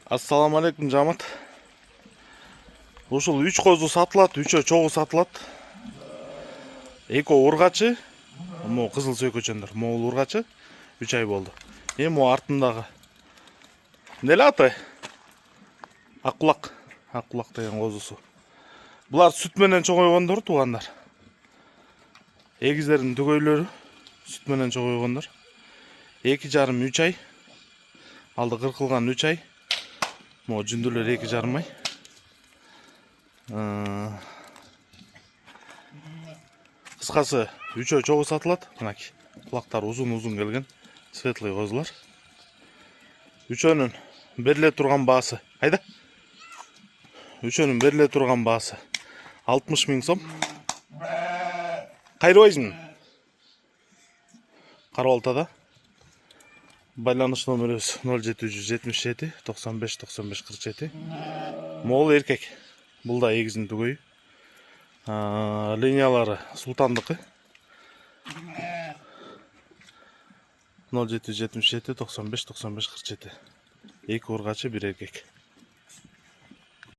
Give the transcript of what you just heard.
Assalamu alaikum жамат. Ушул 3 козу сатылат, 3 чогуу сатылат. Эко ургачы, могу кызыл сөйкөчөндөр, могул ургачы 3 ай болду. Могу артындагы. Неле атай? Аккулак деген козусу. Булар сүт менен чогойгондор, туугандар. Эгиздердин түгөйлөрү сүт менен чогойгондор. 2,5-3 ай. Алды кыркылган 3 ай. Могу жүндүлөр 2,5 ай. Кыскасы 3 чогуу сатылат. Мынакей. Кулактары узун келген светлый козулар. 3-өнүн бериле турган баасы. Кайда? 3-өнүн бериле турган баасы 60 000 сом. Кайрыбайсың? Карабалтада. Байланыш номерибиз 0777 95 95 47. Могул эркек. Бул да эгиздин түгөйү. Линиялары Султандыкы. 0777 95 95 47. 2 ургачы, 1 эркек.